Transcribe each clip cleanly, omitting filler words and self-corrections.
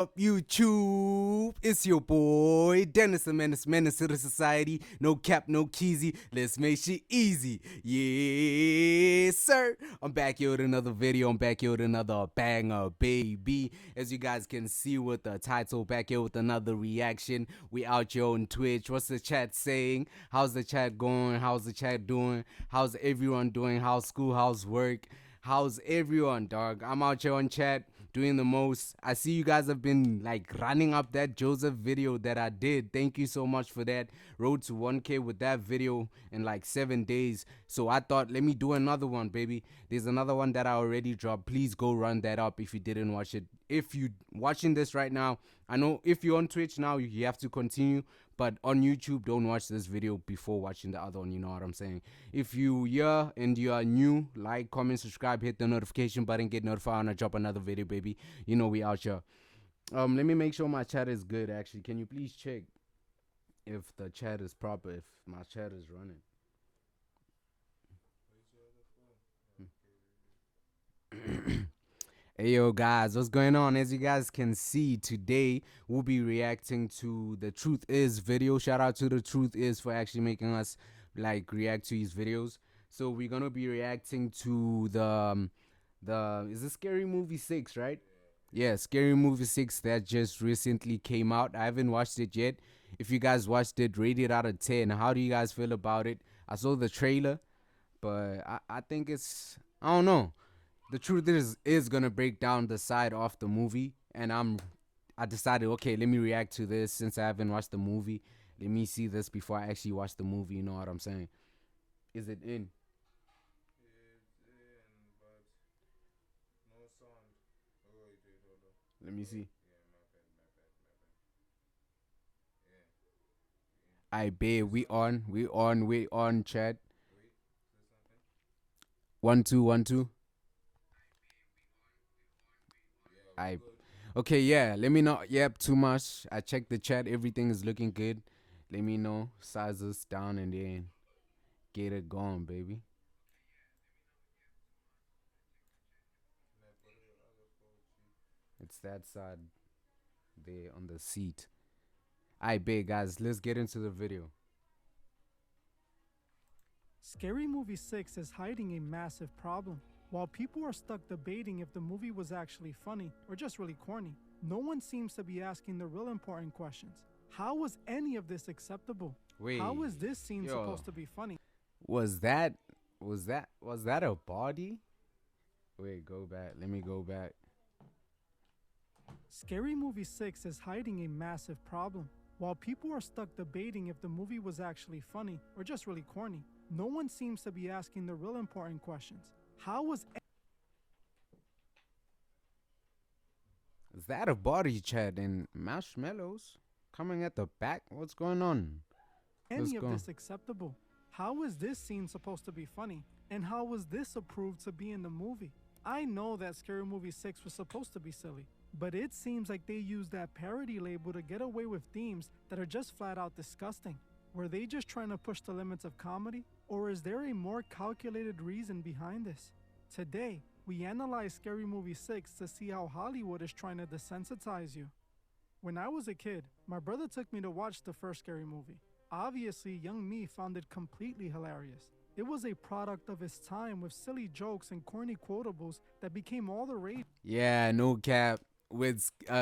Up YouTube, it's your boy Dxnnis.The.Menace to the society. No cap, no keezy. Let's make shit easy. Yes, sir. I'm back here with another video. I'm back here with another banger, baby. As you guys can see with the title, back here with another reaction. We out here on Twitch. What's the chat saying? How's the chat going? How's the chat doing? How's everyone doing? How's school? How's work? How's everyone, dog? I'm out here on chat doing the most. I see you guys have been like running up that Joseph video that I did. Thank you so much for that. Road to 1K with that video in like 7 days. So I thought, let me do another one, baby. There's another one that I already dropped. Please go run that up if you didn't watch it. If you watching this right now, I know if you're on Twitch now, you have to continue. But on YouTube, don't watch this video before watching the other one. You know what I'm saying? If you here and you are new, like, comment, subscribe, hit the notification button, get notified when I drop another video, baby. You know we out here. Let me make sure my chat is good. Actually, can you please check if the chat is proper? If my chat is running. Hey yo guys, what's going on? As you guys can see, today we'll be reacting to the Truth Is video. Shout out to the Truth Is for actually making us like react to his videos. So we're gonna be reacting to the is it Scary Movie 6, right? Yeah, Scary Movie 6 that just recently came out. I haven't watched it yet. If you guys watched it, rate it out of 10. How do you guys feel about it? I saw the trailer, but I think it's, I don't know. The truth is gonna break down the side of the movie, and I decided, okay, let me react to this since I haven't watched the movie. Let me see this before I actually watch the movie. You know what I'm saying? Is it in? Let me see. I bet we on chat. 1 2 1 2. I Okay, yeah. Let me know. Yep, too much. I checked the chat. Everything is looking good. Let me know. Size us down and then get it going, baby. It's that side there on the seat. I bet, guys. Let's get into the video. Scary Movie 6 is hiding a massive problem. While people are stuck debating if the movie was actually funny or just really corny, no one seems to be asking the real important questions. How was any of this acceptable? Wait, How is this scene yo, supposed to be funny? was that was that a body? Wait, go back. Let me go back. Scary Movie 6 is hiding a massive problem. While people are stuck debating if the movie was actually funny or just really corny, no one seems to be asking the real important questions. How was Is that a body, Chad? And marshmallows coming at the back? What's going on? Let's any of go. this acceptable? How is this scene supposed to be funny? And how was this approved to be in the movie? I know that Scary Movie 6 was supposed to be silly, but it seems like they used that parody label to get away with themes that are just flat out disgusting. Were they just trying to push the limits of comedy? Or is there a more calculated reason behind this? Today, we analyze Scary Movie 6 to see how Hollywood is trying to desensitize you. When I was a kid, my brother took me to watch the first Scary Movie. Obviously, young me found it completely hilarious. It was a product of its time with silly jokes and corny quotables that became all the rage. Yeah, no cap. When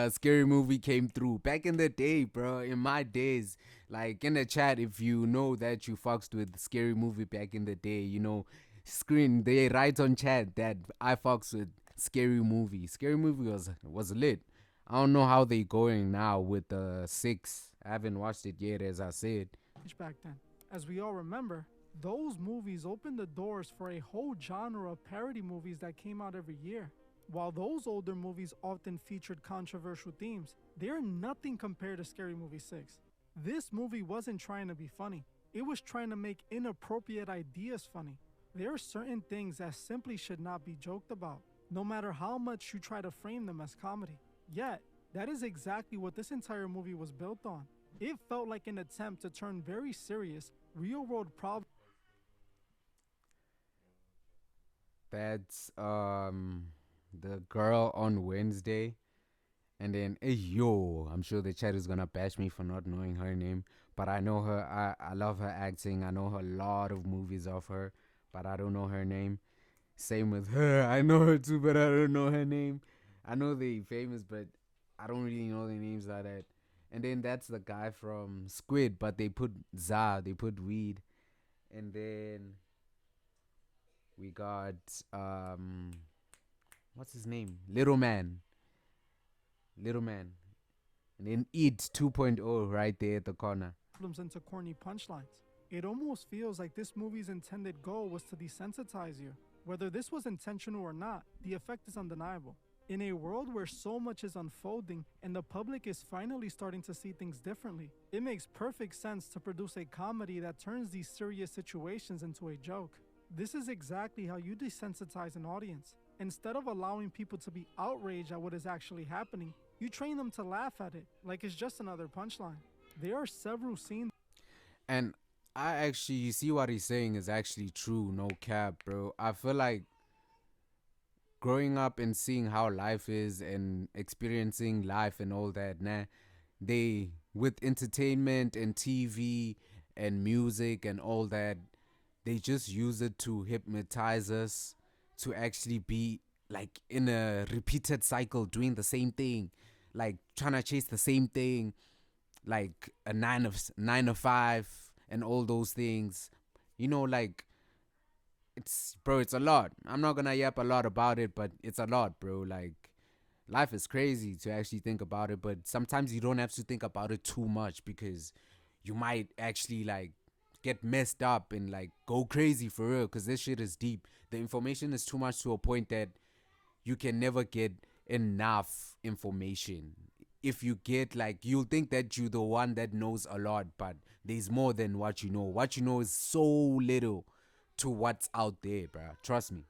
Scary Movie came through back in the day, bro. In my days, like in the chat, if you know that you fucked with Scary Movie back in the day, you know, screen they write on chat that I fucks with Scary Movie. Scary Movie was lit. I don't know how they going now with the 6. I haven't watched it yet, as I said. Back then. As we all remember, those movies opened the doors for a whole genre of parody movies that came out every year. While those older movies often featured controversial themes, they are nothing compared to Scary Movie 6. This movie wasn't trying to be funny, it was trying to make inappropriate ideas funny. There are certain things that simply should not be joked about, no matter how much you try to frame them as comedy. Yet, that is exactly what this entire movie was built on. It felt like an attempt to turn very serious, real world problems. That's the girl on Wednesday. And then, hey, yo, I'm sure the chat is gonna bash me for not knowing her name, but I know her. I love her acting. I know a lot of movies of her, but I don't know her name. Same with her. I know her too, but I don't know her name. I know they famous, but I don't really know their names like that. And then that's the guy from Squid, but they put they put weed. And then we got what's his name? Little Man. And then Eat 2.0 right there at the corner. Problems into corny punchlines. It almost feels like this movie's intended goal was to desensitize you. Whether this was intentional or not, the effect is undeniable. In a world where so much is unfolding and the public is finally starting to see things differently, it makes perfect sense to produce a comedy that turns these serious situations into a joke. This is exactly how you desensitize an audience. Instead of allowing people to be outraged at what is actually happening, you train them to laugh at it like it's just another punchline. There are several scenes. And I actually, you see what he's saying is actually true, no cap, bro. I feel like growing up and seeing how life is and experiencing life and all that, nah, they, with entertainment and TV and music and all that, they just use it to hypnotize us to actually be like in a repeated cycle doing the same thing, like trying to chase the same thing, like a 9 to 5 and all those things, like it's, bro, it's a lot. I'm not gonna yap a lot about it, but it's a lot, bro. Like, life is crazy to actually think about it, but sometimes you don't have to think about it too much because you might actually like get messed up and like go crazy for real, because this shit is deep. The information is too much to a point that you can never get enough information. If you get, like, you'll think that you're the one that knows a lot, but there's more than what you know. What you know is so little to what's out there, bruh. Trust me.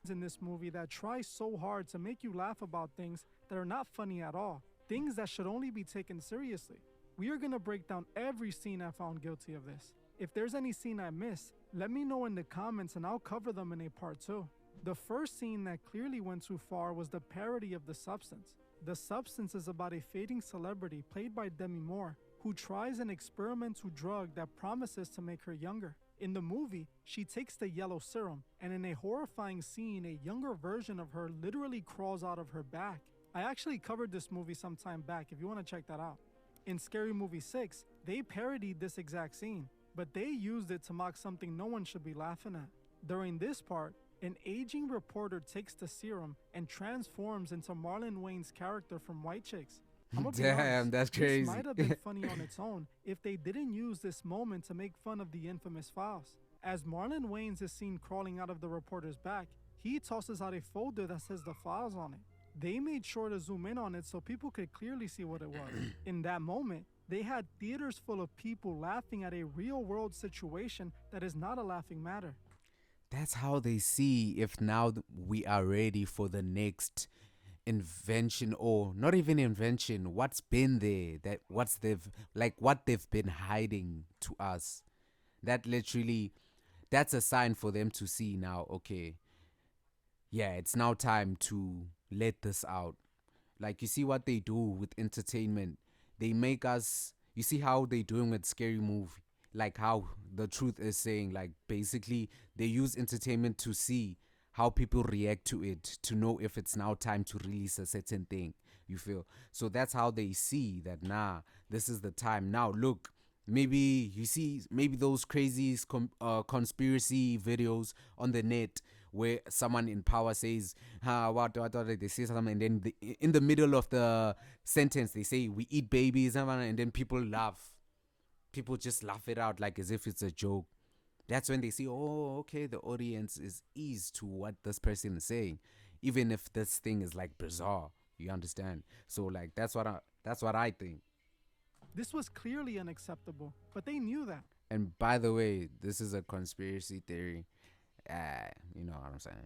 in this movie that try so hard to make you laugh about things that are not funny at all, things that should only be taken seriously. We are going to break down every scene I found guilty of this. If there's any scene I missed, let me know in the comments and I'll cover them in a part 2. The first scene that clearly went too far was the parody of The Substance. The Substance is about a fading celebrity played by Demi Moore who tries an experimental drug that promises to make her younger. In the movie, she takes the yellow serum, and in a horrifying scene, a younger version of her literally crawls out of her back. I actually covered this movie some time back if you want to check that out. In Scary Movie 6, they parodied this exact scene, but they used it to mock something no one should be laughing at. During this part, an aging reporter takes the serum and transforms into Marlon Wayne's character from White Chicks. I'm gonna be Damn, honest, that's crazy. This might have been funny on its own if they didn't use this moment to make fun of the infamous files. As Marlon Wayans is seen crawling out of the reporter's back, he tosses out a folder that says the files on it. They made sure to zoom in on it so people could clearly see what it was. In that moment, they had theaters full of people laughing at a real-world situation that is not a laughing matter. That's how they see if now we are ready for the next invention, or not even invention, what's been there, that what they've been hiding to us. That literally, that's a sign for them to see now, okay, yeah, it's now time to let this out. Like, you see what they do with entertainment, they make us, you see how they doing with Scary Movie, like how the truth is saying, like, basically they use entertainment to see how people react to it, to know if it's now time to release a certain thing, you feel. So that's how they see that, nah, this is the time now. Look, maybe you see, maybe those crazy conspiracy videos on the net where someone in power says, what, they say something, and then in the middle of the sentence they say, we eat babies, and then people laugh. People just laugh it out like as if it's a joke. That's when they see, oh, okay, the audience is eased to what this person is saying, even if this thing is like bizarre. You understand? So like that's what I think. This was clearly unacceptable, but they knew that. And by the way, this is a conspiracy theory. You know what I'm saying?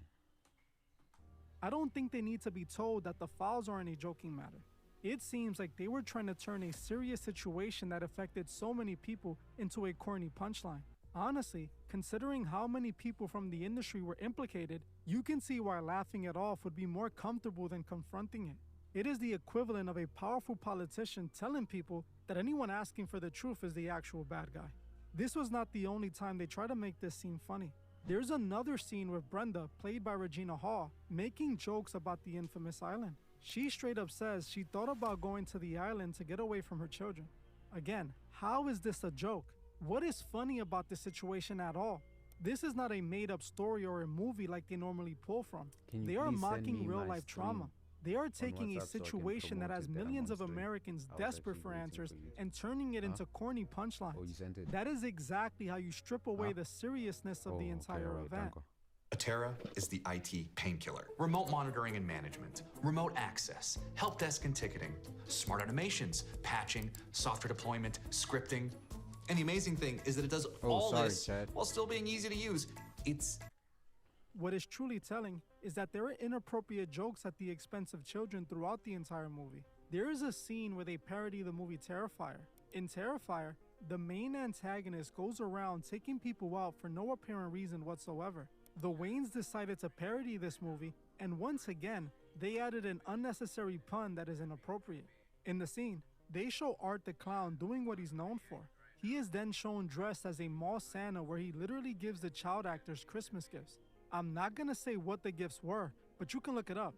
I don't think they need to be told that the files aren't a joking matter. It seems like they were trying to turn a serious situation that affected so many people into a corny punchline. Honestly, considering how many people from the industry were implicated, you can see why laughing it off would be more comfortable than confronting it. It is the equivalent of a powerful politician telling people that anyone asking for the truth is the actual bad guy. This was not the only time they try to make this scene funny. There's another scene with Brenda, played by Regina Hall, making jokes about the infamous island. She straight up says she thought about going to the island to get away from her children. Again, how is this a joke? What is funny about this situation at all? This is not a made-up story or a movie like they normally pull from. They are mocking real-life trauma. They are taking a situation that has millions of Americans desperate for answers and turning it into corny punchlines. That is exactly how you strip away the seriousness of the entire event. Atera is the IT painkiller. Remote monitoring and management, remote access, help desk and ticketing, smart automations, patching, software deployment, scripting. And the amazing thing is that it does all this while still being easy to use. What is truly telling is that there are inappropriate jokes at the expense of children throughout the entire movie. There is a scene where they parody the movie Terrifier. In Terrifier, the main antagonist goes around taking people out for no apparent reason whatsoever. The Wayans decided to parody this movie, and once again, they added an unnecessary pun that is inappropriate. In the scene, they show Art the Clown doing what he's known for. He is then shown dressed as a mall Santa where he literally gives the child actors Christmas gifts. I'm not gonna say what the gifts were, but you can look it up.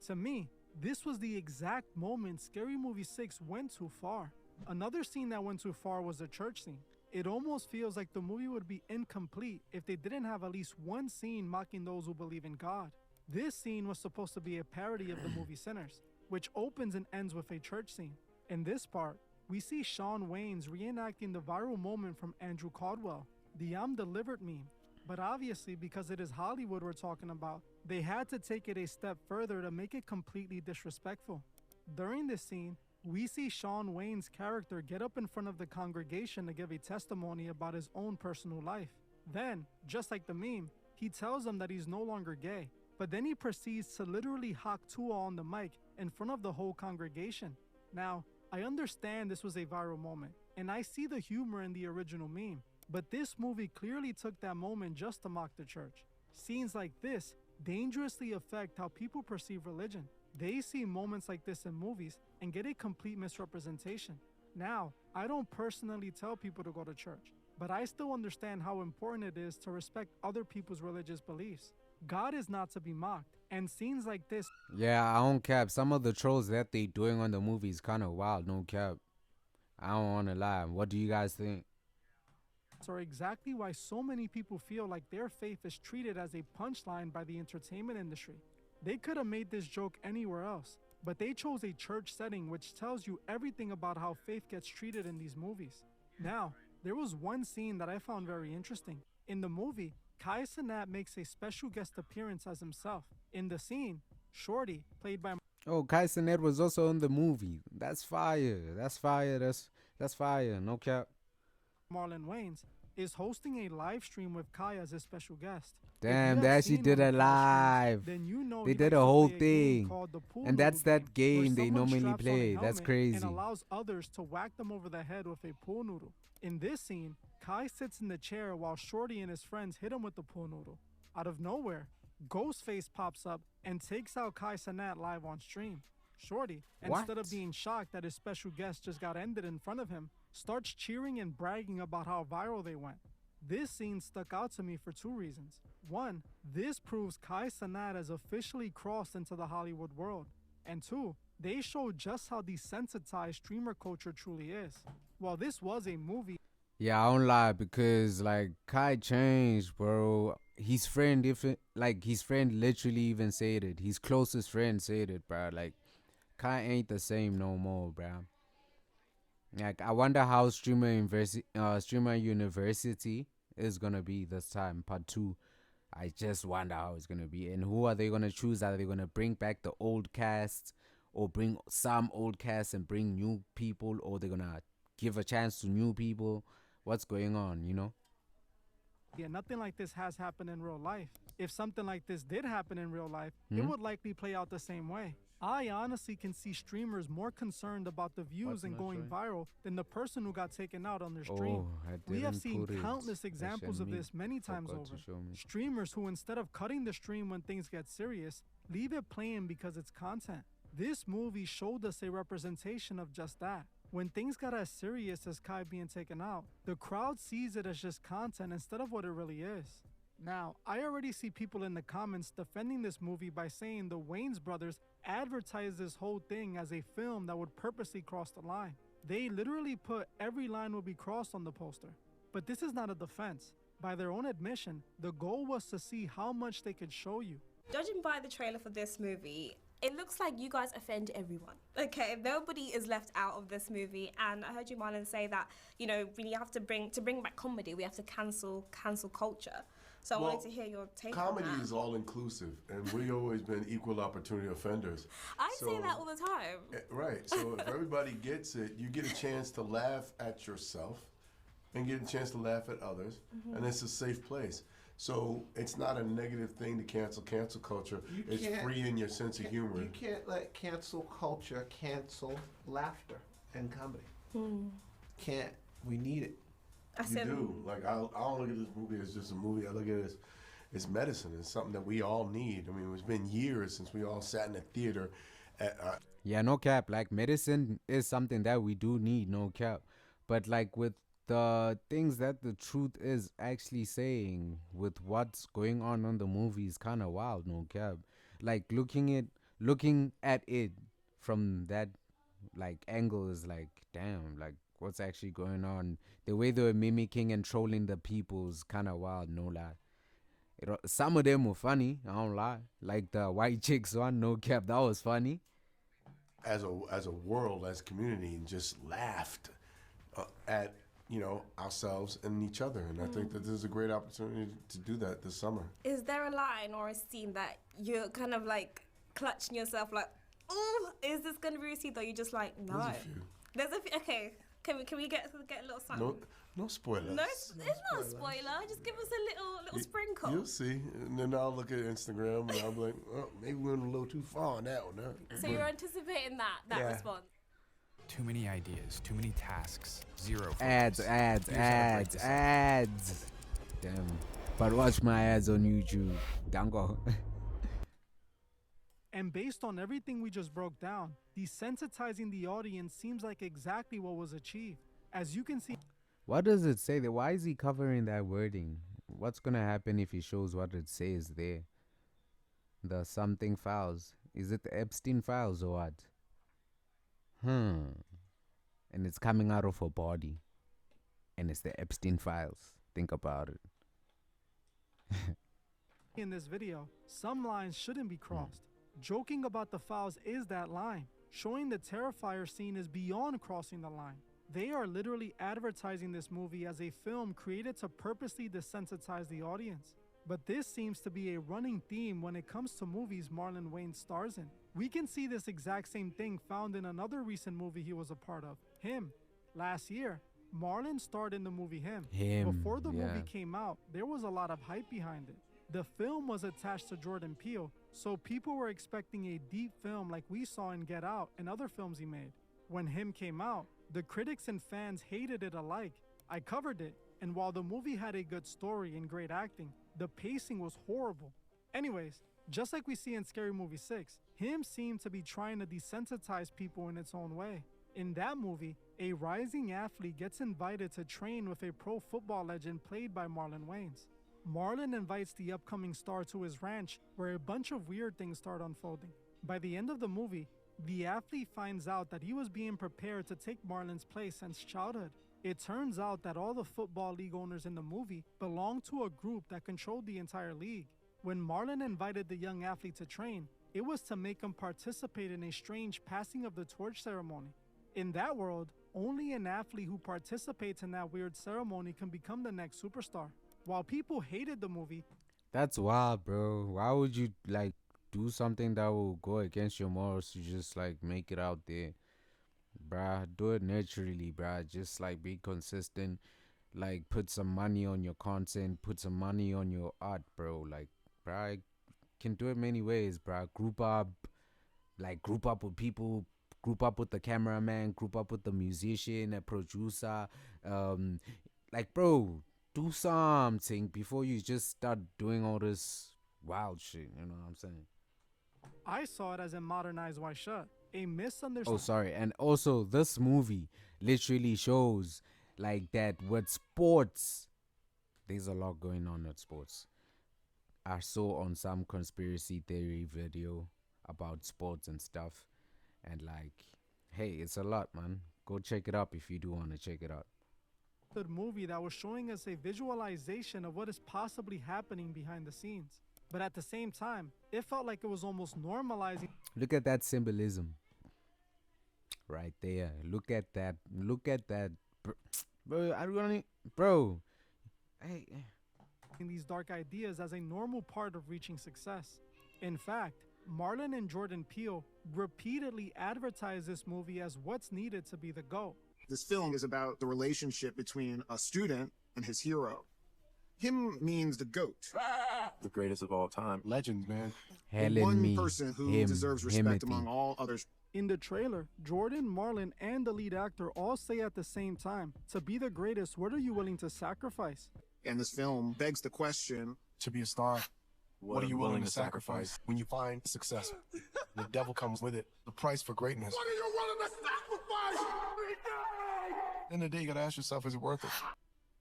To me, this was the exact moment Scary Movie 6 went too far. Another scene that went too far was the church scene. It almost feels like the movie would be incomplete if they didn't have at least one scene mocking those who believe in God. This scene was supposed to be a parody of the movie Sinners, which opens and ends with a church scene. In this part, we see Shawn Wayans reenacting the viral moment from Andrew Caldwell, the I'm Delivered meme. But obviously, because it is Hollywood we're talking about, they had to take it a step further to make it completely disrespectful. During this scene, we see Shawn Wayans' character get up in front of the congregation to give a testimony about his own personal life. Then, just like the meme, he tells them that he's no longer gay, but then he proceeds to literally hawk Tua on the mic in front of the whole congregation. Now, I understand this was a viral moment, and I see the humor in the original meme, but this movie clearly took that moment just to mock the church. Scenes like this dangerously affect how people perceive religion. They see moments like this in movies and get a complete misrepresentation. Now, I don't personally tell people to go to church, but I still understand how important it is to respect other people's religious beliefs. God is not to be mocked, and scenes like this— Yeah, I don't cap. Some of the trolls that they doing on the movie is kind of wild, no cap. I don't want to lie. What do you guys think? are exactly why so many people feel like their faith is treated as a punchline by the entertainment industry. They could have made this joke anywhere else, but they chose a church setting which tells you everything about how faith gets treated in these movies. Now, there was one scene that I found very interesting. In the movie, Kai Cenat makes a special guest appearance as himself. In the scene, Shorty, played by— Oh, Kai Cenat was also in the movie. That's fire. That's fire. That's fire. No cap. Marlon Wayans, is hosting a live stream with Kai as his special guest. Damn, they actually did it live. Then you know they did a whole thing. And that's that game they normally play. That's crazy. And allows others to whack them over the head with a pool noodle. In this scene, Kai sits in the chair while Shorty and his friends hit him with the pool noodle. Out of nowhere, Ghostface pops up and takes out Kai Cenat live on stream. Shorty, instead of being shocked that his special guest just got ended in front of him, starts cheering and bragging about how viral they went. This scene stuck out to me for two reasons. One, this proves Kai Cenat has officially crossed into the Hollywood world. And two, they show just how desensitized streamer culture truly is. While this was a movie— Yeah, I don't lie, because like Kai changed, bro. His friend, his friend literally even said it. His closest friend said it, bro. Like, Kai ain't the same no more, bro. Like, I wonder how Streamer University is gonna be this time, part 2. I just wonder how it's gonna be. And who are they gonna choose? Are they gonna bring back the old cast, or bring some old cast and bring new people, or they're gonna give a chance to new people? What's going on, you know? Yeah, nothing like this has happened in real life. If something like this did happen in real life, it would likely play out the same way. I honestly can see streamers more concerned about the views and going viral than the person who got taken out on their stream. We have seen countless examples of this many times over. Streamers who, instead of cutting the stream when things get serious, leave it playing because it's content. This movie showed us a representation of just that. When things got as serious as Kai being taken out, the crowd sees it as just content instead of what it really is. Now, I already see people in the comments defending this movie by saying the Wayans brothers advertised this whole thing as a film that would purposely cross the line. They literally put every line will be crossed on the poster. But this is not a defense. By their own admission, the goal was to see how much they could show you. Judging by the trailer for this movie, it looks like you guys offend everyone. Okay, nobody is left out of this movie, and I heard you, Marlon, say that we have to bring back comedy. We have to cancel culture. So I wanted to hear your take on that. Comedy is all inclusive, and we've always been equal opportunity offenders. I say that all the time. Right. So if everybody gets it, you get a chance to laugh at yourself, and get a chance to laugh at others, and it's a safe place. So it's not a negative thing to cancel culture. It's freeing your sense of humor. You can't let cancel culture cancel laughter and comedy. Can't. We need it. You do. Like, I don't look at this movie as just a movie. I look at it as medicine. It's something that we all need. I mean, it's been years since we all sat in a theater. Yeah, no cap. Like, medicine is something that we do need, no cap. But like with the things that the truth is actually saying with what's going on the movie is kind of wild, no cap. Like looking at it from that like angle is like, damn, like what's actually going on. The way they were mimicking and trolling the people is kind of wild, no lie. Some of them were funny, I don't lie. Like the white chicks one, no cap, that was funny. As a world, as a community, and just laughed at ourselves and each other. And I think that this is a great opportunity to do that this summer. Is there a line or a scene that you're kind of like clutching yourself like, oh, is this going to be received? Or you just like, no. There's a few. Okay. Can we get a little something? No spoilers. No, it's not a spoiler. Just give us a little sprinkle. You'll see. And then I'll look at Instagram and I'll be like, oh, maybe we went a little too far on that one. Huh? So you're anticipating that response? Too many ideas, too many tasks, zero focus. Ads. Damn. But watch my ads on YouTube. Dango. And based on everything we just broke down, desensitizing the audience seems like exactly what was achieved. As you can see... What does it say there? Why is he covering that wording? What's gonna happen if he shows what it says there? The something files. Is it the Epstein files or what? And it's coming out of her body. And it's the Epstein files. Think about it. In this video, some lines shouldn't be crossed. Joking about the files is that line. Showing the Terrifier scene is beyond crossing the line. They are literally advertising this movie as a film created to purposely desensitize the audience. But this seems to be a running theme when it comes to movies Marlon Wayans stars in. We can see this exact same thing found in another recent movie he was a part of, Him. Last year, Marlon starred in the movie Him. Before the movie came out, there was a lot of hype behind it. The film was attached to Jordan Peele, so people were expecting a deep film like we saw in Get Out and other films he made. When Him came out, the critics and fans hated it alike. I covered it, and while the movie had a good story and great acting, the pacing was horrible. Anyways, just like we see in Scary Movie 6, Him seemed to be trying to desensitize people in its own way. In that movie, a rising athlete gets invited to train with a pro football legend played by Marlon Wayans. Marlon invites the upcoming star to his ranch, where a bunch of weird things start unfolding. By the end of the movie, the athlete finds out that he was being prepared to take Marlon's place since childhood. It turns out that all the football league owners in the movie belong to a group that controlled the entire league. When Marlon invited the young athlete to train, it was to make him participate in a strange passing of the torch ceremony. In that world, only an athlete who participates in that weird ceremony can become the next superstar. While people hated the movie... That's wild, bro. Why would you, like, do something that will go against your morals to just, like, make it out there? Bruh, do it naturally, bruh. Just, like, be consistent. Like, put some money on your content. Put some money on your art, bro. Like, bruh, can do it many ways, bruh. Group up with people. Group up with the cameraman. Group up with the musician, a producer. Like, bro... Do something before you just start doing all this wild shit, you know what I'm saying? I saw it as in Modern Eyes Wide Shut, a Oh, misunderstanding. sorry. And also, this movie literally shows like that with sports. There's a lot going on with sports. I saw on some conspiracy theory video about sports and stuff, and like, hey, it's a lot, man. Go check it up if you do want to check it out. Movie that was showing us a visualization of what is possibly happening behind the scenes. But at the same time, it felt like it was almost normalizing Look at that symbolism right there. Look at that. Look at that, bro. I don't, bro. Hey, these dark ideas as a normal part of reaching success. In fact, Marlon and Jordan Peele repeatedly advertised this movie as what's needed to be the GOAT. This film is about the relationship between a student and his hero. Him means the GOAT. The greatest of all time. Legend, man. Helen One me. person who him, deserves respect Himothy. among all others. In the trailer, Jordan, Marlon, and the lead actor all say at the same time, to be the greatest, what are you willing to sacrifice? And this film begs the question, To be a star, what are you willing to sacrifice? When you find success, the devil comes with it. The price for greatness. What are you willing to sacrifice? End of the day, you gotta ask yourself, is it worth it?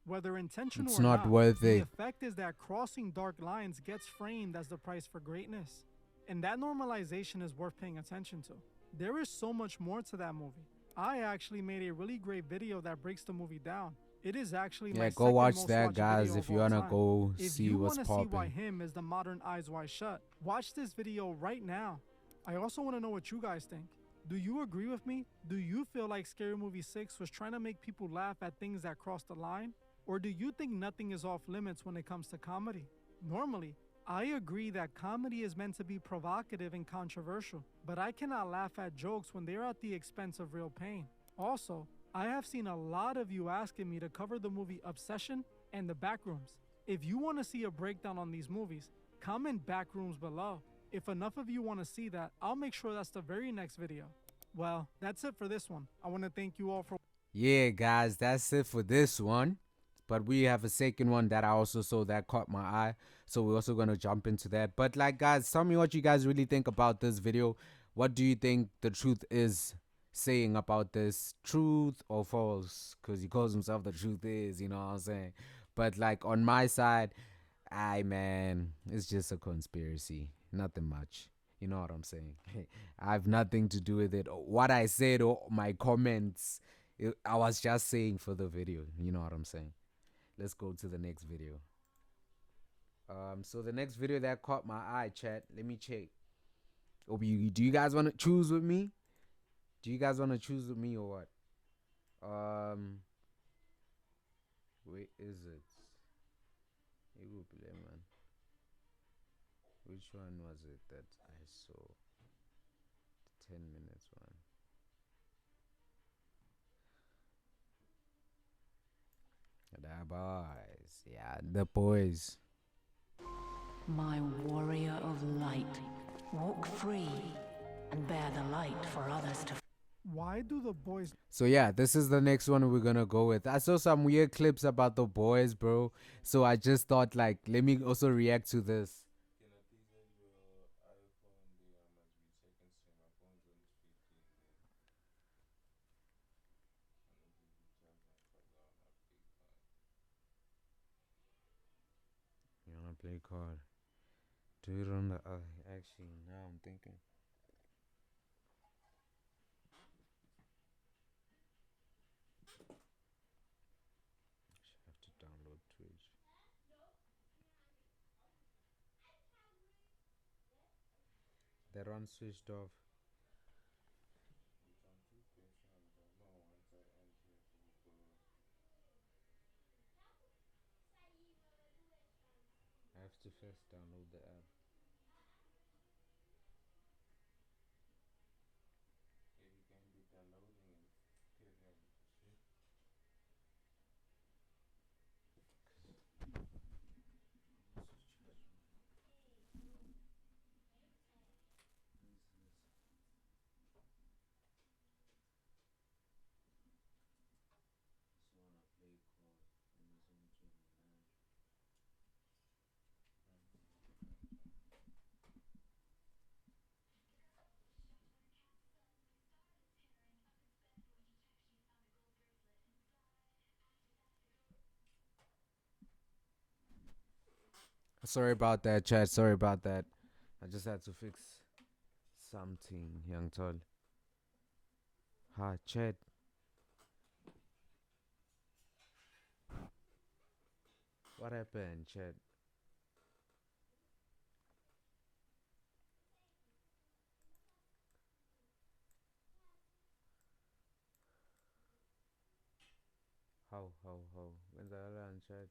Whether intentional It's or not not, worth the it. effect is that crossing dark lines gets framed as the price for greatness. And that normalization is worth paying attention to. There is so much more to that movie. I actually made a really great video that breaks the movie down. It is actually my Yeah, go second watch most that, watched guys, video if of you all wanna time. go If see you what's wanna see why popping. him is the Modern Eyes Wide Shut, watch this video right now. I also want to know what you guys think. Do you agree with me? Do you feel like Scary Movie 6 was trying to make people laugh at things that cross the line? Or do you think nothing is off limits when it comes to comedy? Normally, I agree that comedy is meant to be provocative and controversial, but I cannot laugh at jokes when they're at the expense of real pain. Also, I have seen a lot of you asking me to cover the movie Obsession and The Backrooms. If you want to see a breakdown on these movies, comment Backrooms below. If enough of you want to see that, I'll make sure that's the very next video. Well, that's it for this one. I want to thank you all for Yeah, guys, that's it for this one. But we have a second one that I also saw that caught my eye. So we're also going to jump into that. But like, guys, tell me what you guys really think about this video. What do you think the truth is saying about this? Truth or false? Because he calls himself the truth is, you know what I'm saying? But like on my side, man, it's just a conspiracy. Nothing much. You know what I'm saying? I have nothing to do with it. What I said or my comments, I was just saying for the video. You know what I'm saying? Let's go to the next video. So the next video that caught my eye, chat. Let me check. Do you guys want to choose with me? Do you guys want to choose with me or what? Where is it? It will be there, man. Which one was it that I saw? The 10 minutes one. The boys. Yeah, the boys. My warrior of light, walk free and bear the light for others to. why do the boys So yeah, this is the next one we're gonna go with. I saw some weird clips about the boys, bro. So I just thought like, let me also react to this. You wanna play card? Do it on the actually now I'm thinking. Should have to download Twitch. That one switched off. I have to first download the app. Sorry about that, chat. Sorry about that. I just had to fix something, young tall. Ha, chat. What happened, chat? How? When the hell on chat?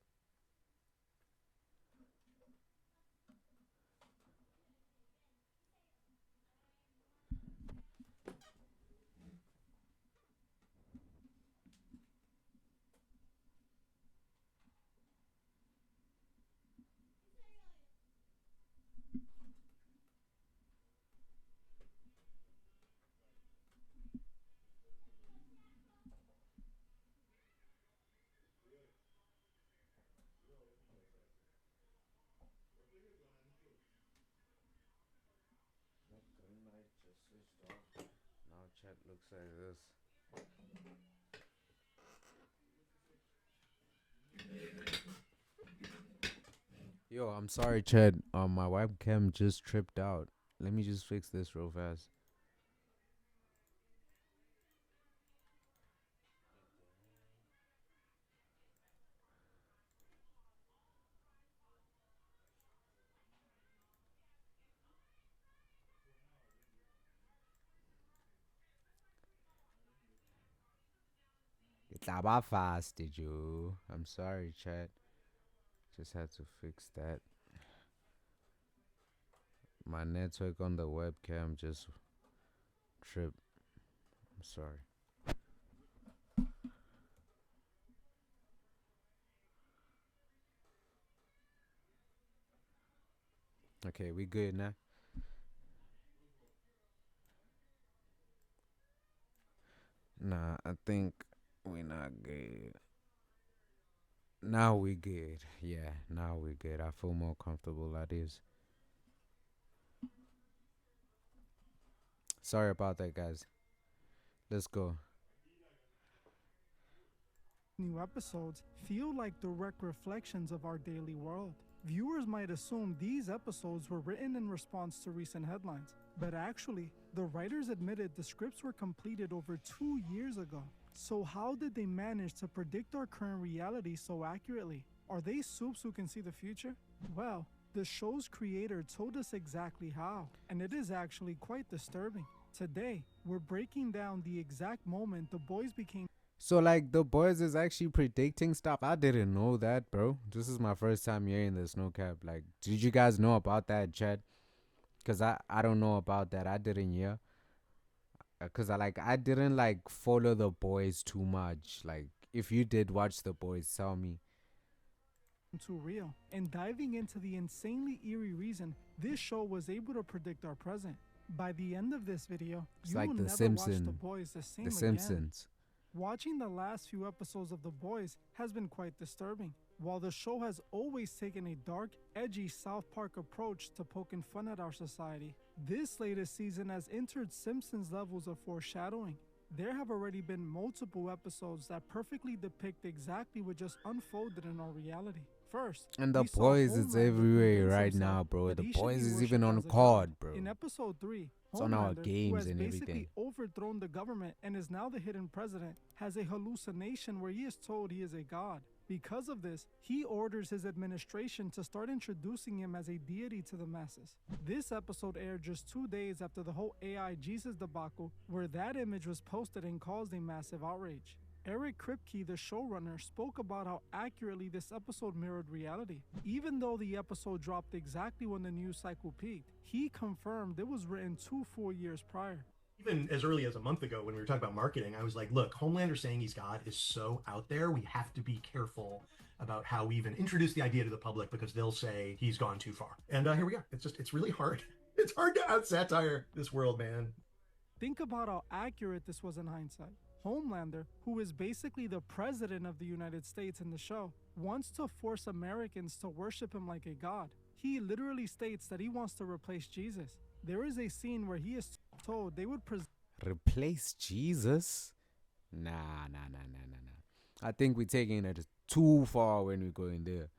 Now chat looks like this. Yo, I'm sorry, Chad. My webcam just tripped out. Let me just fix this real fast. It's about fast, did you? I'm sorry, Chad. Just had to fix that. My network on the webcam just tripped. I'm sorry. Okay, we good now? Nah, I think we not good. Now we good. Yeah, now we good. I feel more comfortable at ease. Sorry about that, guys. Let's go. New episodes feel like direct reflections of our daily world. Viewers might assume these episodes were written in response to recent headlines, but actually, the writers admitted the scripts were completed over 2 years ago. So how did they manage to predict our current reality so accurately? Are they soups who can see the future? Well, the show's creator told us exactly how, and it is actually quite disturbing. Today, we're breaking down the exact moment the boys became. So, like, the boys is actually predicting stuff. I didn't know that, bro. This is my first time hearing this, no cap. Like, did you guys know about that, Chad? Because I don't know about that. I didn't hear. Because I didn't, like, follow the boys too much. Like, if you did watch the boys, tell me. Too real, and diving into the insanely eerie reason this show was able to predict our present. By the end of this video, It's you like will The never watch Simpsons. The Boys the same The again. Simpsons. Watching the last few episodes of The Boys has been quite disturbing. While the show has always taken a dark, edgy South Park approach to poking fun at our society, this latest season has entered Simpsons levels of foreshadowing. There have already been multiple episodes that perfectly depict exactly what just unfolded in our reality. First, And The we saw Boys is Homelander everywhere convince right himself now, bro. that The he should Boys be is even worshipped on as a COD, god. bro. In episode 3, It's on our Homelander, who games has and basically everything. overthrown the government and is now the hidden president, has a hallucination where he is told he is a god. Because of this, he orders his administration to start introducing him as a deity to the masses. This episode aired just 2 days after the whole AI Jesus debacle, where that image was posted and caused a massive outrage. Eric Kripke, the showrunner, spoke about how accurately this episode mirrored reality. Even though the episode dropped exactly when the news cycle peaked, he confirmed it was written 2 full years prior. Even as early as a month ago when we were talking about marketing, I was like, look, Homelander saying he's God is so out there. We have to be careful about how we even introduce the idea to the public because they'll say he's gone too far. And here we are. It's really hard. It's hard to out satire this world, man. Think about how accurate this was in hindsight. Homelander, who is basically the president of the United States in the show, wants to force Americans to worship him like a god. He literally states that he wants to replace Jesus. There is a scene where he is told they would Replace Jesus? Nah. I think we're taking it too far when we go in there.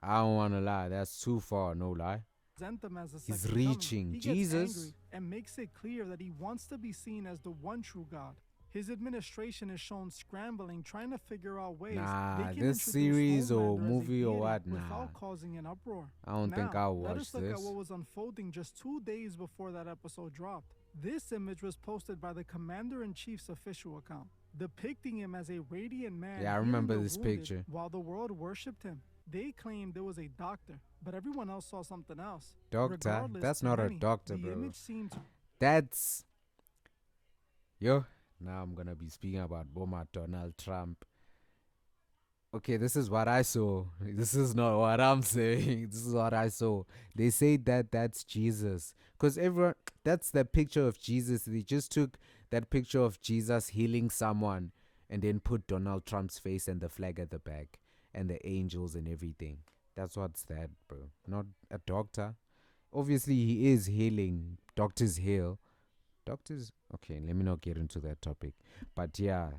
I don't want to lie. That's too far, no lie. Present them as a He's second coming. reaching. He Jesus. gets angry and makes it clear that he wants to be seen as the one true God. His administration is shown scrambling, trying to figure out ways Nah, they can this introduce series or Homelander as a movie or deity what, nah. without causing an uproar. I don't think Now, I'll let watch us look at this. what was unfolding just 2 days before that episode dropped. This image was posted by the Commander-in-Chief's official account, depicting him as a radiant man. Yeah, I healing remember the this wounded picture. while the world worshipped him. They claimed it was a doctor, but everyone else saw something else. Doctor? Regardless, That's to not a many, doctor, the bro. image seemed to That's... Yo, now I'm gonna be speaking about Boma Donald Trump. Okay, this is what I saw. This is not what I'm saying. This is what I saw. They say that that's Jesus. Because everyone... That's the picture of Jesus. They just took that picture of Jesus healing someone and then put Donald Trump's face and the flag at the back and the angels and everything. That's what's that, bro. Not a doctor. Obviously, he is healing. Doctors heal. Doctors... Okay, let me not get into that topic. But yeah,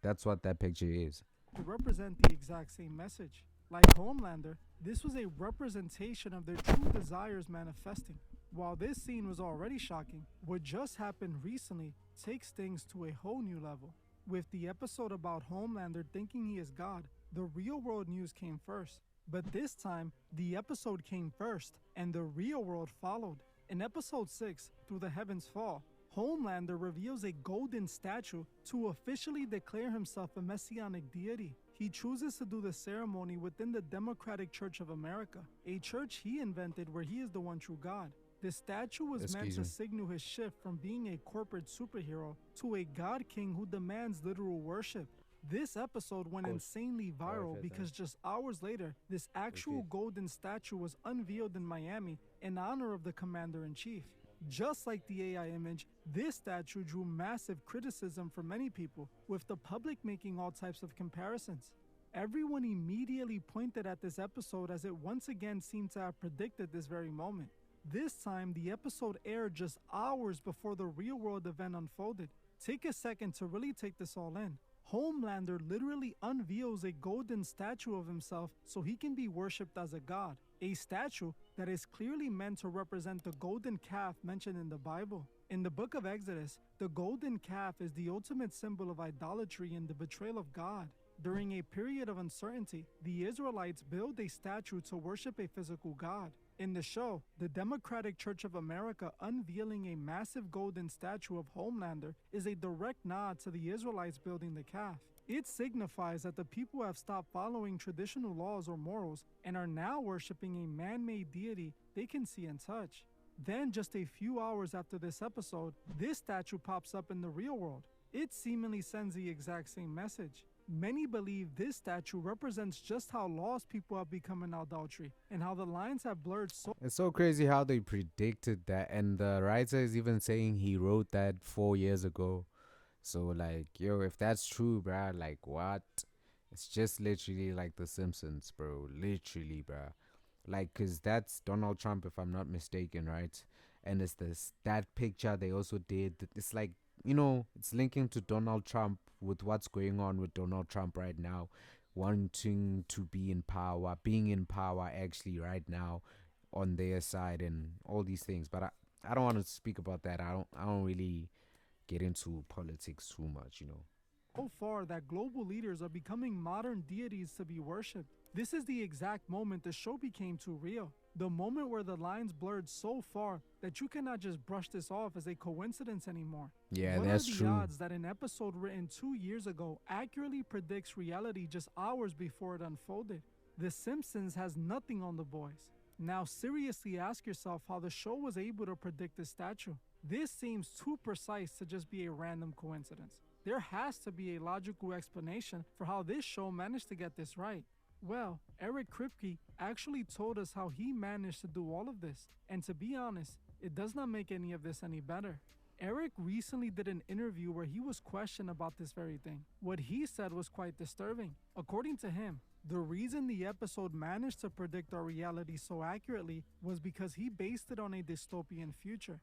that's what that picture is. represent the exact same message. Like Homelander, this was a representation of their true desires manifesting. While this scene was already shocking, what just happened recently takes things to a whole new level. With the episode about Homelander thinking he is God, the real world news came first. But this time, the episode came first, and the real world followed. In episode 6, Through the Heavens Fall, Homelander reveals a golden statue to officially declare himself a messianic deity. He chooses to do the ceremony within the Democratic Church of America, a church he invented where he is the one true God. The statue was meant to signal his shift from being a corporate superhero to a god king who demands literal worship. This episode went insanely viral because just hours later, this actual golden statue was unveiled in Miami in honor of the Commander-in-Chief. Just like the AI image, this statue drew massive criticism from many people, with the public making all types of comparisons. Everyone immediately pointed at this episode as it once again seemed to have predicted this very moment. This time, the episode aired just hours before the real-world event unfolded. Take a second to really take this all in. Homelander literally unveils a golden statue of himself so he can be worshipped as a god. A statue that is clearly meant to represent the golden calf mentioned in the Bible. In the book of Exodus, the golden calf is the ultimate symbol of idolatry and the betrayal of God. During a period of uncertainty, the Israelites build a statue to worship a physical god. In the show, the Democratic Church of America unveiling a massive golden statue of Homelander is a direct nod to the Israelites building the calf. It signifies that the people have stopped following traditional laws or morals and are now worshiping a man-made deity they can see and touch. Then, just a few hours after this episode, this statue pops up in the real world. It seemingly sends the exact same message. Many believe this statue represents just how lost people have become in adultery and how the lines have blurred so. It's so crazy how they predicted that, and the writer is even saying he wrote that 4 years ago. So like, yo, if that's true, bruh, like what? It's just literally like The Simpsons, bro. Literally, bruh. Like, cause that's Donald Trump, if I'm not mistaken, right? And it's that picture they also did. It's like, you know, it's linking to Donald Trump with what's going on with Donald Trump right now, wanting to be in power, being in power actually right now on their side and all these things. But I don't want to speak about that. I don't really get into politics too much, you know. So far that global leaders are becoming modern deities to be worshipped. This is the exact moment the show became too real. The moment where the lines blurred so far that you cannot just brush this off as a coincidence anymore. Yeah, what that's are the true. odds that an episode written 2 years ago accurately predicts reality just hours before it unfolded? The Simpsons has nothing on the boys. Now seriously ask yourself how the show was able to predict this statue. This seems too precise to just be a random coincidence. There has to be a logical explanation for how this show managed to get this right. Well, Eric Kripke actually told us how he managed to do all of this, and to be honest, it does not make any of this any better. Eric recently did an interview where he was questioned about this very thing. What he said was quite disturbing. According to him, the reason the episode managed to predict our reality so accurately was because he based it on a dystopian future.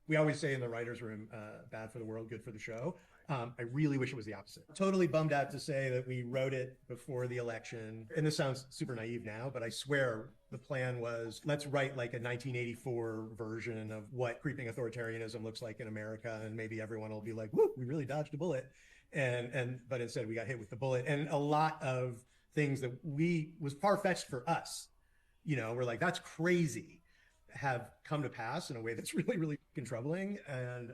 We always say in the writer's room, bad for the world, good for the show. I really wish it was the opposite. Totally bummed out to say that we wrote it before the election. And this sounds super naive now, but I swear the plan was, let's write like a 1984 version of what creeping authoritarianism looks like in America. And maybe everyone will be like, whoop, we really dodged a bullet. But instead we got hit with the bullet. And a lot of things that was far-fetched for us, we're like, that's crazy, have come to pass in a way that's really, really troubling. And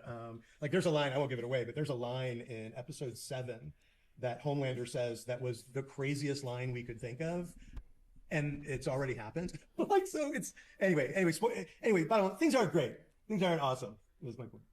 like there's a line, I won't give it away, but there's a line in episode 7 that Homelander says that was the craziest line we could think of. And it's already happened. Like, so it's, anyway, bottom line, things aren't great. Things aren't awesome. Was my point.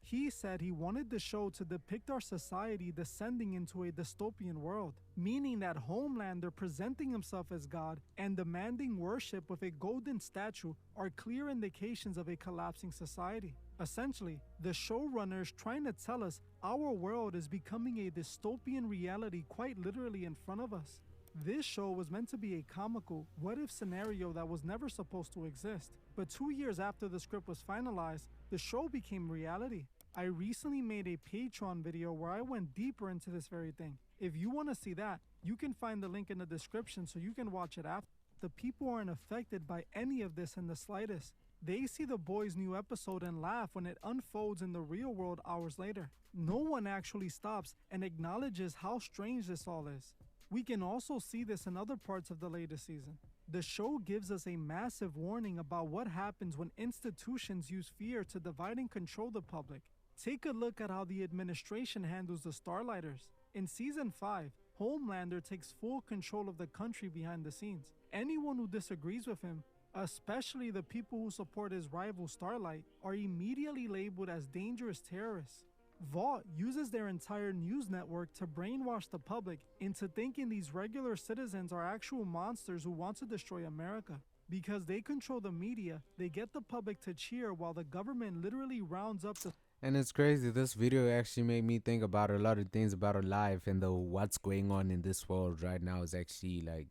He said he wanted the show to depict our society descending into a dystopian world, meaning that Homelander presenting himself as God and demanding worship with a golden statue are clear indications of a collapsing society. Essentially, the showrunners trying to tell us our world is becoming a dystopian reality quite literally in front of us. This show was meant to be a comical, what-if scenario that was never supposed to exist, but 2 years after the script was finalized, the show became reality. I recently made a Patreon video where I went deeper into this very thing. If you want to see that, you can find the link in the description so you can watch it after. The people aren't affected by any of this in the slightest. They see the boys' new episode and laugh when it unfolds in the real world hours later. No one actually stops and acknowledges how strange this all is. We can also see this in other parts of the latest season. The show gives us a massive warning about what happens when institutions use fear to divide and control the public. Take a look at how the administration handles the Starlighters. In Season 5, Homelander takes full control of the country behind the scenes. Anyone who disagrees with him, especially the people who support his rival Starlight, are immediately labeled as dangerous terrorists. Vought uses their entire news network to brainwash the public into thinking these regular citizens are actual monsters who want to destroy America. Because they control the media, they get the public to cheer while the government literally rounds up the... And it's crazy, this video actually made me think about a lot of things about our life, and what's going on in this world right now is actually like,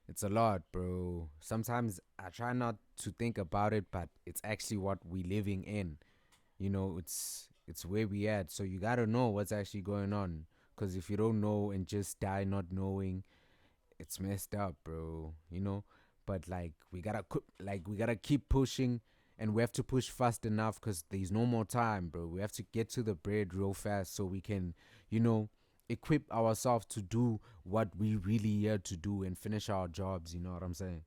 it's a lot, bro. Sometimes I try not to think about it, but it's actually what we're living in. It's where we at, so you gotta know what's actually going on, because if you don't know and just die not knowing, it's messed up, bro. But like we gotta keep pushing, and we have to push fast enough because there's no more time, bro. We have to get to the bread real fast so we can equip ourselves to do what we really here to do and finish our jobs. You know what I'm saying?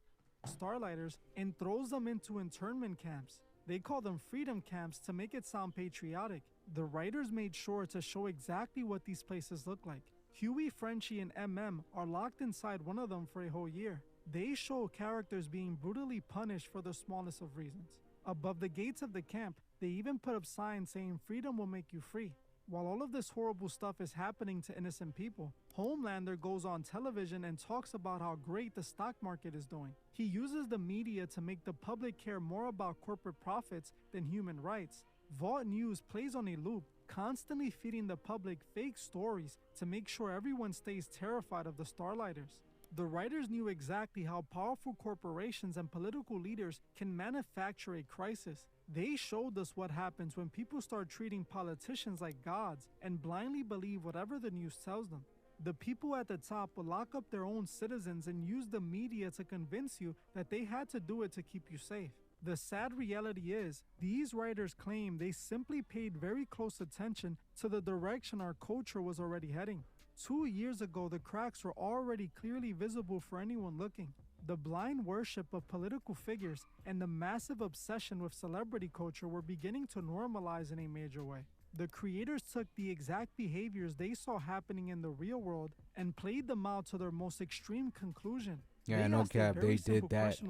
Starlighters and throws them into internment camps. They call them freedom camps to make it sound patriotic. The writers made sure to show exactly what these places look like. Huey, Frenchie, and MM are locked inside one of them for a whole year. They show characters being brutally punished for the smallest of reasons. Above the gates of the camp, they even put up signs saying freedom will make you free. While all of this horrible stuff is happening to innocent people, Homelander goes on television and talks about how great the stock market is doing. He uses the media to make the public care more about corporate profits than human rights. Vought News plays on a loop, constantly feeding the public fake stories to make sure everyone stays terrified of the Starlighters. The writers knew exactly how powerful corporations and political leaders can manufacture a crisis. They showed us what happens when people start treating politicians like gods and blindly believe whatever the news tells them. The people at the top will lock up their own citizens and use the media to convince you that they had to do it to keep you safe. The sad reality is, these writers claim they simply paid very close attention to the direction our culture was already heading. 2 years ago, the cracks were already clearly visible for anyone looking. The blind worship of political figures and the massive obsession with celebrity culture were beginning to normalize in a major way. The creators took the exact behaviors they saw happening in the real world and played them out to their most extreme conclusion. Yeah, no cap, they did that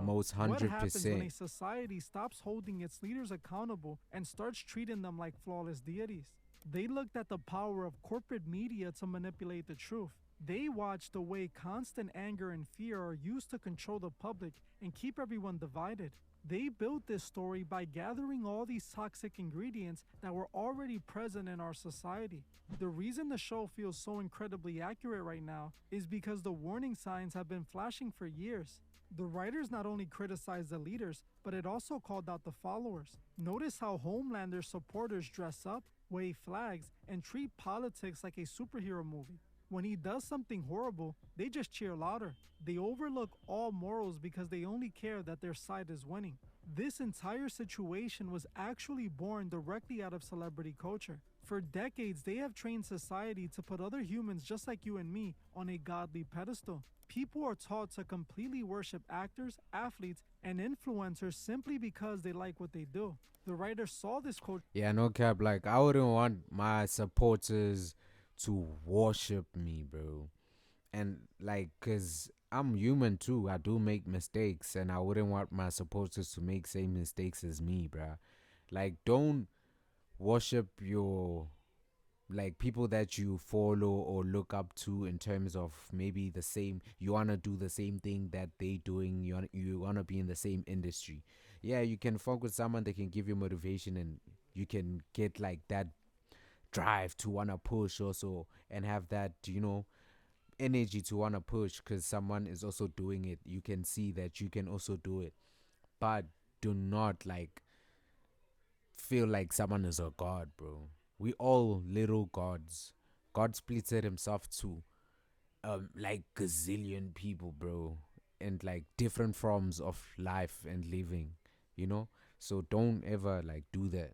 most 100%. What happens when a society stops holding its leaders accountable and starts treating them like flawless deities? They looked at the power of corporate media to manipulate the truth. They watched the way constant anger and fear are used to control the public and keep everyone divided. They built this story by gathering all these toxic ingredients that were already present in our society. The reason the show feels so incredibly accurate right now is because the warning signs have been flashing for years. The writers not only criticized the leaders, but it also called out the followers. Notice how Homelander's supporters dress up, wave flags, and treat politics like a superhero movie. When he does something horrible, they just cheer louder. They overlook all morals because they only care that their side is winning. This entire situation was actually born directly out of celebrity culture. For decades, they have trained society to put other humans just like you and me on a godly pedestal. People are taught to completely worship actors, athletes, and influencers simply because they like what they do. The writers saw this culture. Yeah, no cap. Like, I wouldn't want my supporters to worship me, bro. And, like, cause I'm human too. I do make mistakes, and I wouldn't want my supporters to make same mistakes as me, bruh. Like, don't worship your like people that you follow or look up to in terms of maybe the same, you want to do the same thing that they doing, you want to be in the same industry. Yeah, you can fuck with someone that can give you motivation, and you can get like that drive to want to push also, and have that, energy to want to push because someone is also doing it. You can see that you can also do it, but do not like feel like someone is a god, bro. We all little gods. God splitted himself to like gazillion people, bro, and like different forms of life and living, you know? So don't ever like do that.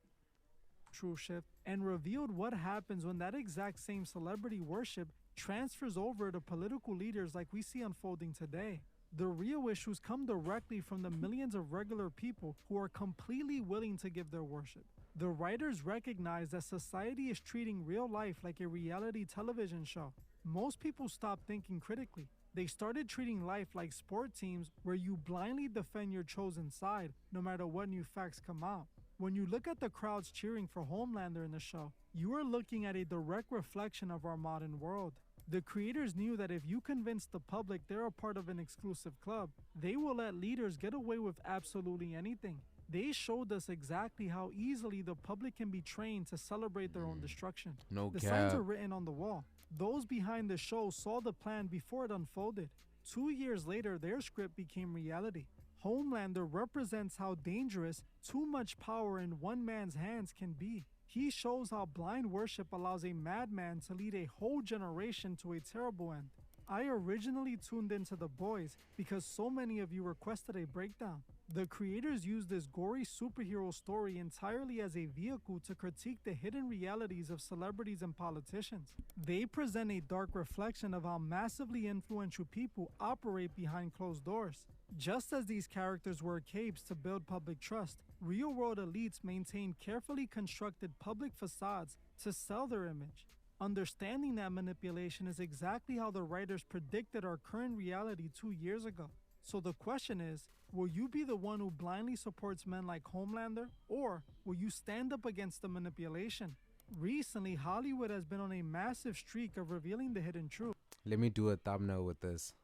True shift and revealed what happens when that exact same celebrity worship transfers over to political leaders like we see unfolding today. The real issues come directly from the millions of regular people who are completely willing to give their worship. The writers recognize that society is treating real life like a reality television show. Most people stopped thinking critically. They started treating life like sport teams where you blindly defend your chosen side no matter what new facts come out. When you look at the crowds cheering for Homelander in the show, you are looking at a direct reflection of our modern world. The creators knew that if you convince the public they're a part of an exclusive club, they will let leaders get away with absolutely anything. They showed us exactly how easily the public can be trained to celebrate their own destruction. No The signs cap. are written on the wall. Those behind the show saw the plan before it unfolded. 2 years later, their script became reality. Homelander represents how dangerous too much power in one man's hands can be. He shows how blind worship allows a madman to lead a whole generation to a terrible end. I originally tuned into The Boys because so many of you requested a breakdown. The creators used this gory superhero story entirely as a vehicle to critique the hidden realities of celebrities and politicians. They present a dark reflection of how massively influential people operate behind closed doors. Just as these characters wear capes to build public trust, real-world elites maintain carefully constructed public facades to sell their image. Understanding that manipulation is exactly how the writers predicted our current reality 2 years ago. So the question is, will you be the one who blindly supports men like Homelander, or will you stand up against the manipulation? Recently, Hollywood has been on a massive streak of revealing the hidden truth. Let me do a thumbnail with this.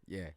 Yeah.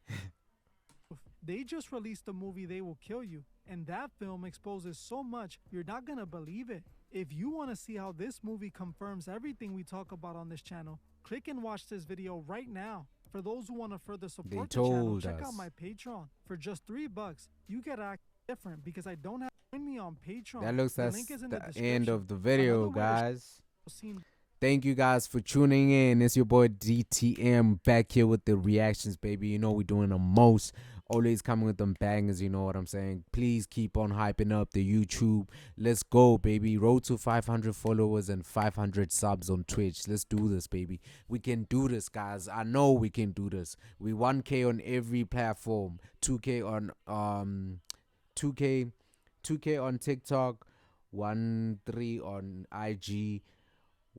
They just released the movie They Will Kill You, and that film exposes so much you're not gonna believe it. If you want to see how this movie confirms everything we talk about on this channel, click and watch this video right now. For those who want to further support the channel, check out my Patreon. For just $3, you get act different because I don't have to join me on Patreon. That looks The that's link is in the the end of description. the video, Another way to guys. scene- Thank you guys for tuning in. It's your boy DTM back here with the reactions, baby. You know we're doing the most. Always coming with them bangers, you know what I'm saying? Please keep on hyping up the YouTube. Let's go, baby. Road to 500 followers and 500 subs on Twitch. Let's do this, baby. We can do this, guys. I know we can do this. We 1K on every platform. 2K on 2K on TikTok, 1.3 on IG,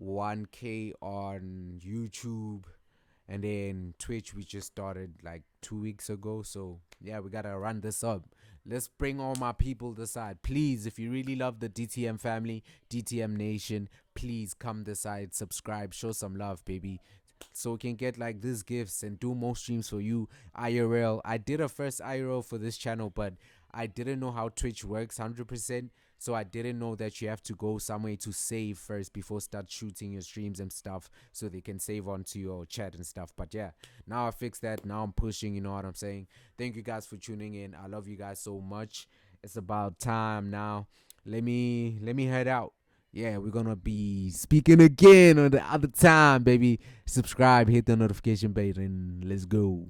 1K on YouTube, and then Twitch we just started like 2 weeks ago. So yeah, we gotta run this up. Let's bring all my people this side. Please, if you really love the DTM family, DTM Nation, please come this side, subscribe, show some love, baby, so we can get like these gifts and do more streams for you IRL. I did a first IRL for this channel, but I didn't know how Twitch works 100%. So I didn't know that you have to go somewhere to save first before start shooting your streams and stuff, so they can save onto your chat and stuff. But yeah, now I fixed that. Now I'm pushing, you know what I'm saying? Thank you guys for tuning in. I love you guys so much. It's about time now. Let me head out. Yeah, we're gonna be speaking again on the other time, baby. Subscribe, hit the notification button. Let's go.